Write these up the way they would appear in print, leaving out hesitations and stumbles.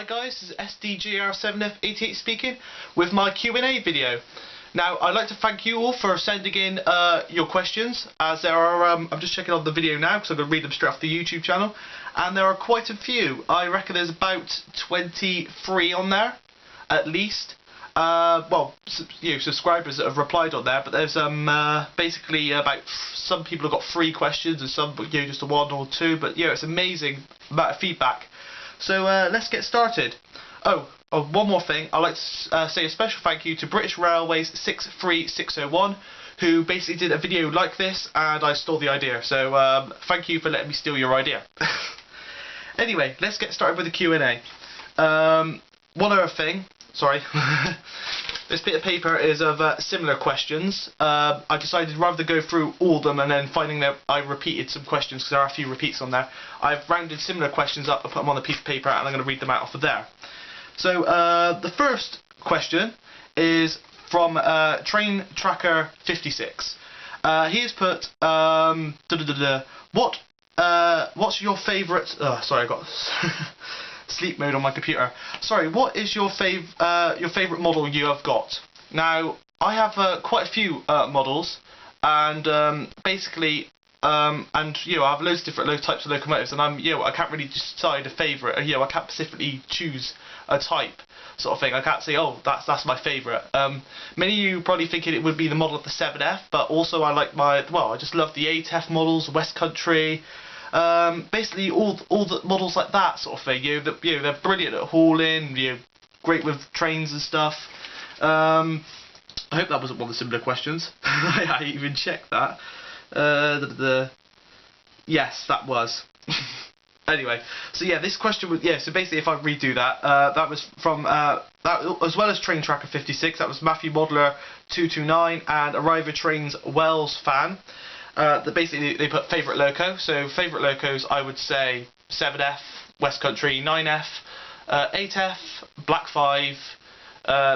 Hi guys, this is SDGR7F88 speaking with my Q&A video. Now I'd like to thank you all for sending in your questions, as there are, I'm just checking on the video now because I'm going to read them straight off the YouTube channel, and there are quite a few. I reckon there's about 23 on there, at least. Well, subscribers that have replied on there, but there's basically about, some people have got 3 questions and some just a 1 or 2, but it's amazing amount of feedback. So let's get started. Oh, one more thing, I'd like to say a special thank you to British Railways 63601, who basically did a video like this and I stole the idea, so thank you for letting me steal your idea. Anyway, let's get started with the Q&A. One other thing, sorry, this bit of paper is of similar questions. I decided rather than go through all of them and then finding that I repeated some questions, because there are a few repeats on there, I've rounded similar questions up and put them on a piece of paper and I'm going to read them out off of there. So the first question is from Train Tracker 56. He has put what's your favourite? Sorry, I got sleep mode on my computer. Sorry, what is your favourite model you have got? Now I have quite a few models, and basically. I have loads of different types of locomotives, and I can't really decide a favourite. I can't specifically choose a type, sort of thing. I can't say, oh, that's my favourite. Many of you probably thinking it would be the model of the 7F, but also I like I just love the 8F models, West Country, basically all the models like that sort of thing. They're brilliant at hauling, great with trains and stuff. I hope that wasn't one of the similar questions. I even checked that. Yes, that was. Anyway, so this question was, so basically if I redo that, that was from, that, as well as Train Tracker 56, that was Matthew Modeler 229 and Arriva Trains Wells fan. Basically they put favourite loco, so favourite locos I would say 7F, West Country, 9F, 8F, Black 5,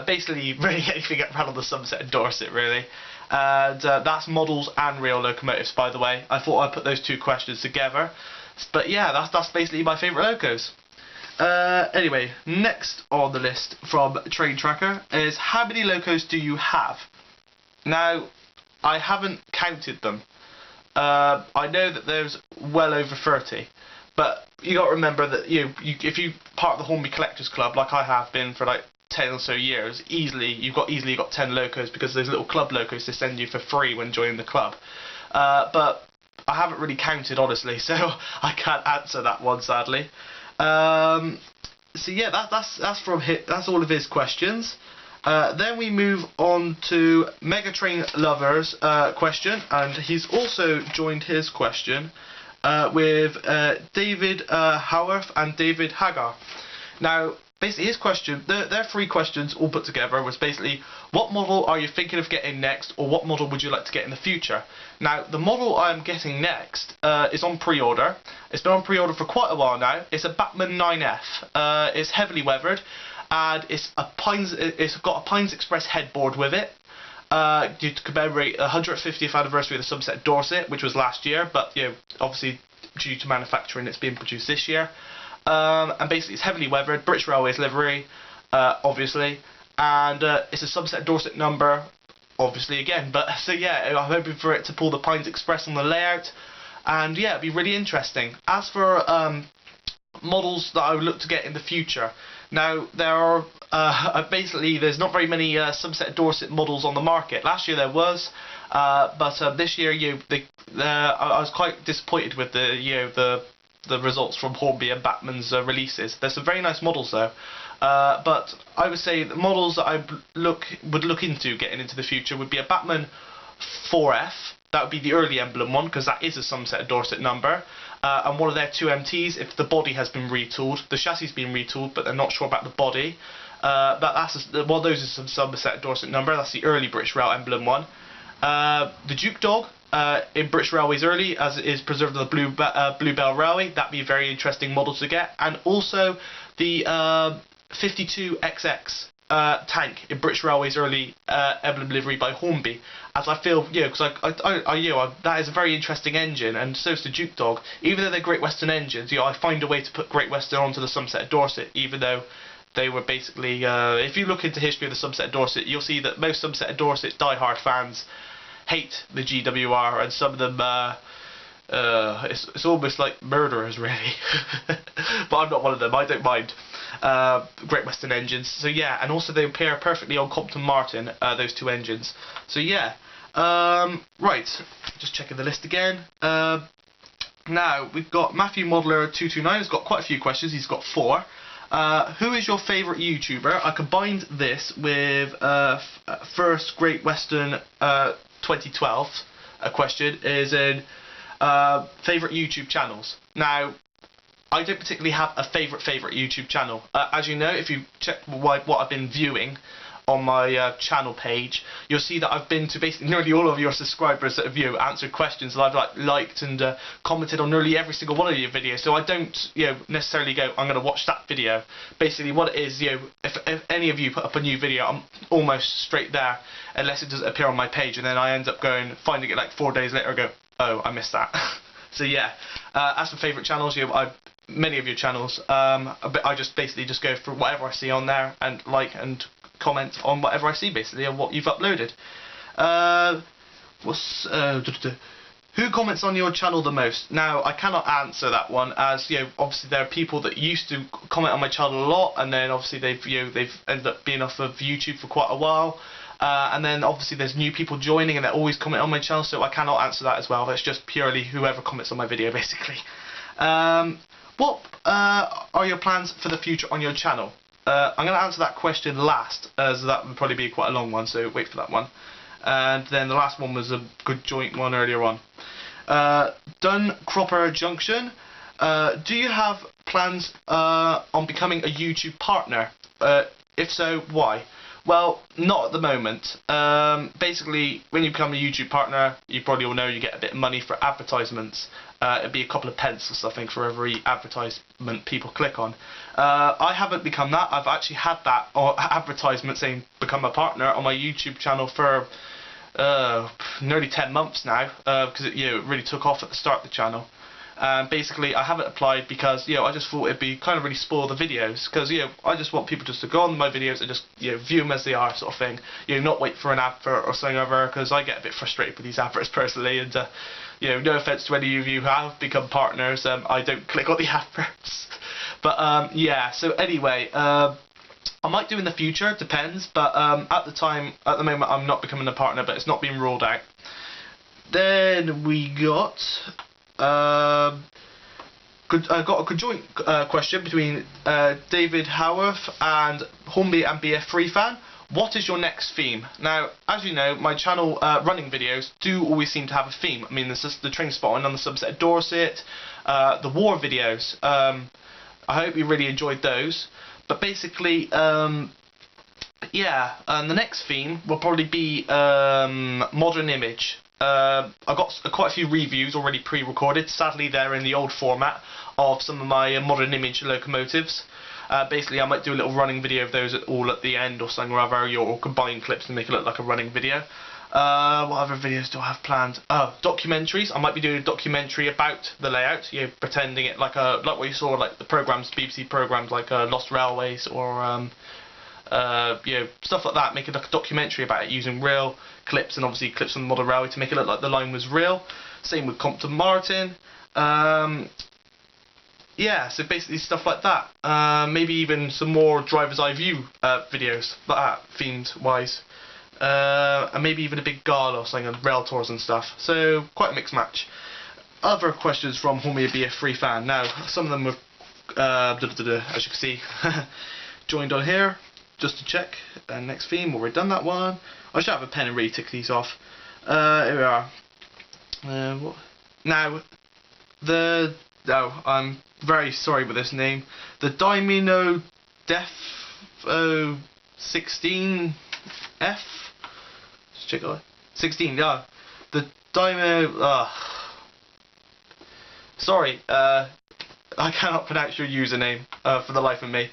basically really anything around on the Somerset and Dorset really. And that's models and real locomotives, by the way. I thought I'd put those two questions together. But yeah, that's basically my favourite locos. Anyway, next on the list from Train Tracker is how many locos do you have? Now, I haven't counted them. I know that there's well over 30. But you got to remember that if you part of the Hornby Collectors Club, like I have been for like 10 or so years, you've got 10 locos, because there's little club locos they send you for free when joining the club. But I haven't really counted, honestly, so I can't answer that one, sadly. So yeah, that's all of his questions. Then we move on to Megatrain Lover's question, and he's also joined his question with David Howarth and David Hagar. Now, basically his question, their 3 questions all put together was basically, what model are you thinking of getting next, or what model would you like to get in the future? Now, the model I'm getting next is on pre-order. It's been on pre-order for quite a while now. It's a Batman 9F. It's heavily weathered, and it's got a Pines Express headboard with it, due to commemorate the 150th anniversary of the Somerset Dorset, which was last year, but obviously due to manufacturing it's being produced this year. And basically it's heavily weathered, British Railways livery, obviously, and it's a Somerset Dorset number, obviously again, but so yeah, I'm hoping for it to pull the Pines Express on the layout, and yeah, it'd be really interesting. As for models that I would look to get in the future, now there are, basically there's not very many Somerset Dorset models on the market. Last year there was, but this year I was quite disappointed with the results from Hornby and Batman's releases. There's some very nice models though, but I would say the models that I would look into getting into the future would be a Batman 4F. That would be the early emblem one, because that is a Somerset Dorset number, and one of their 2MTs if the body has been retooled. The chassis has been retooled, but they're not sure about the body. But those are some Somerset Dorset number. That's the early British Rail emblem one. The Duke Dog, in British Railways early, as it is preserved on the Bluebell Railway. That'd be a very interesting model to get. And also the 52XX tank in British Railways early emblem livery by Hornby, as I feel, because that is a very interesting engine, and so is the Duke Dog. Even though they're Great Western engines, I find a way to put Great Western onto the Somerset of Dorset, even though they were basically, if you look into history of the Somerset of Dorset, you'll see that most Somerset of Dorset diehard fans hate the GWR, and some of them, it's almost like murderers, really. But I'm not one of them. I don't mind Great Western engines. So yeah, and also they pair perfectly on Compton Martin, those two engines. So yeah, right, just checking the list again. Now we've got Matthew Modeler 229. He's got quite a few questions. He's got 4. Who is your favourite YouTuber? I combined this with first Great Western 2012. A question is in favourite YouTube channels. Now, I don't particularly have a favourite YouTube channel. As you know, if you check what I've been viewing on my channel page, you'll see that I've been to basically nearly all of your subscribers that have answered questions, and I've liked and commented on nearly every single one of your videos. So I don't necessarily go, I'm going to watch that video. Basically, what it is, if any of you put up a new video, I'm almost straight there, unless it doesn't appear on my page, and then I end up finding it like 4 days later, and go, oh, I missed that. So yeah, as for favourite channels, many of your channels, I just basically just go for whatever I see on there and like and comment on whatever I see, basically, on what you've uploaded. Who comments on your channel the most? Now, I cannot answer that one, as obviously there are people that used to comment on my channel a lot, and then obviously they've ended up being off of YouTube for quite a while. And then obviously there's new people joining and they always comment on my channel, so I cannot answer that as well. That's just purely whoever comments on my video, basically. What are your plans for the future on your channel? I'm going to answer that question last, as that would probably be quite a long one, so wait for that one. And then the last one was a good joint one earlier on. Cropper Junction. Do you have plans on becoming a YouTube partner? If so, why? Well, not at the moment. Basically, when you become a YouTube partner, you probably all know you get a bit of money for advertisements. It'd be a couple of pence or something for every advertisement people click on. I haven't become that. I've actually had that advertisement saying become a partner on my YouTube channel for nearly 10 months now, because it really took off at the start of the channel. Basically, I haven't applied because I just thought it'd be kind of really spoil the videos, because I just want people just to go on my videos and just view them as they are, sort of thing. Not wait for an advert or something over, because I get a bit frustrated with these adverts personally, and no offense to any of you who have become partners, I don't click on the adverts. But yeah, so anyway, I might do in the future, depends, but at the moment I'm not becoming a partner, but it's not being ruled out. Then we got got a conjoint question between David Howarth and Hornby and BF Free Fan. What is your next theme? Now, as you know, my channel running videos do always seem to have a theme. I mean, there's just the train spotting on the Somerset of Dorset, the war videos. I hope you really enjoyed those. But basically, yeah, the next theme will probably be modern image. I've got quite a few reviews already pre-recorded. Sadly, they're in the old format of some of my modern image locomotives. Basically, I might do a little running video of those all at the end or something, or other, or combine clips and make it look like a running video. What other videos do I have planned? Oh, documentaries. I might be doing a documentary about the layout, pretending it like what you saw, like the programs, BBC programs like Lost Railways or stuff like that. Making like a documentary about it using real clips and obviously clips from the model railway to make it look like the line was real. Same with Compton Martin. Yeah, so basically stuff like that. Maybe even some more driver's eye view videos like that, themed wise. And maybe even a big gala or something on rail tours and stuff. So quite a mixed match. Other questions from Hornby be a free fan. Now, some of them were as you can see joined on here just to check. Next theme, already done that one. I should have a pen and really tick these off. Here we are. Now, I'm very sorry with this name. The Dimino Def 16F. Let's check it. 16. Yeah. The Dimino. Sorry. I cannot pronounce your username for the life of me.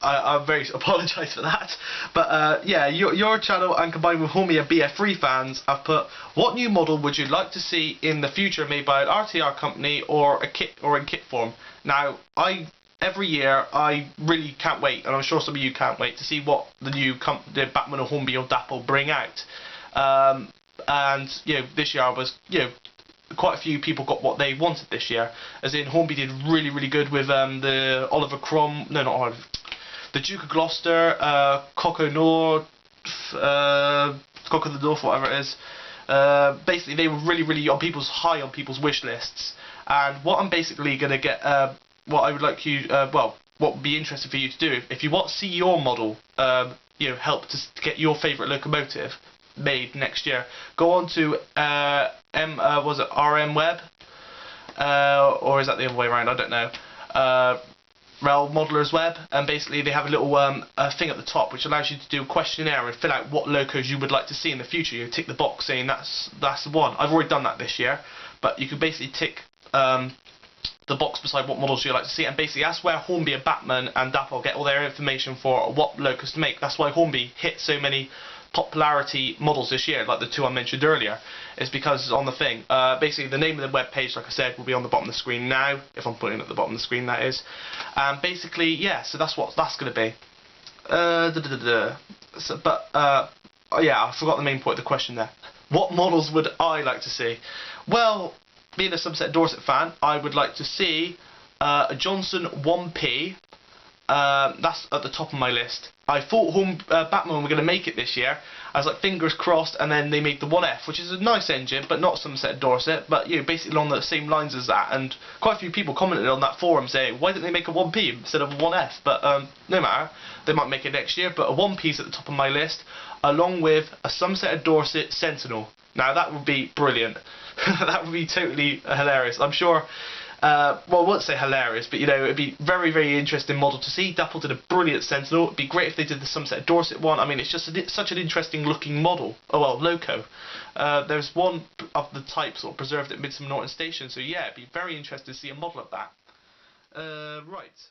I very apologise for that. But yeah, your channel and combined with Homie and BF3 fans, I've put, what new model would you like to see in the future made by an RTR company or in kit form? Now, every year I really can't wait, and I'm sure some of you can't wait to see what the new the Batman or Hornby or Dapple bring out. And this year I was quite a few people got what they wanted this year. As in, Hornby did really good with the Oliver Cromwell, no, not Oliver, the Duke of Gloucester, Coco Nord, Coco the North, whatever it is. Basically, they were really high on people's wish lists. And what I'm basically gonna get, what I would like you, what would be interesting for you to do, if you want to see your model, help to get your favourite locomotive made next year, go on to was it RM Web, or is that the other way around? I don't know. Rail Modeller's Web, and basically they have a little thing at the top which allows you to do a questionnaire and fill out what locos you would like to see in the future. You tick the box saying that's the one. I've already done that this year, but you can basically tick the box beside what models you like to see, and basically that's where Hornby and Batman and Dapple get all their information for what locos to make. That's why Hornby hit so many popularity models this year, like the two I mentioned earlier, is because it's on the thing. Basically the name of the web page, like I said, will be on the bottom of the screen now, if I'm putting it at the bottom of the screen, that is. And basically, yeah, so that's what that's going to be. Yeah, I forgot the main point of the question there. What models would I like to see? Well, being a Somerset Dorset fan, I would like to see a Johnson 1P. That's at the top of my list. I thought Batman were going to make it this year. I was like, fingers crossed, and then they made the 1F, which is a nice engine, but not Somerset Dorset, but basically along the same lines as that. And quite a few people commented on that forum saying, why didn't they make a 1P instead of a 1F? But no matter, they might make it next year. But a 1P is at the top of my list, along with a Somerset Dorset Sentinel. Now that would be brilliant. That would be totally hilarious. I'm sure. Well, I won't say hilarious, but it'd be very interesting model to see. Dapple did a brilliant Sentinel. It'd be great if they did the Somerset Dorset one. I mean, it's just such an interesting looking model. Oh well, loco. There's one of the type sort of preserved at Midsummer Norton Station, so yeah, it'd be very interesting to see a model of that. Right.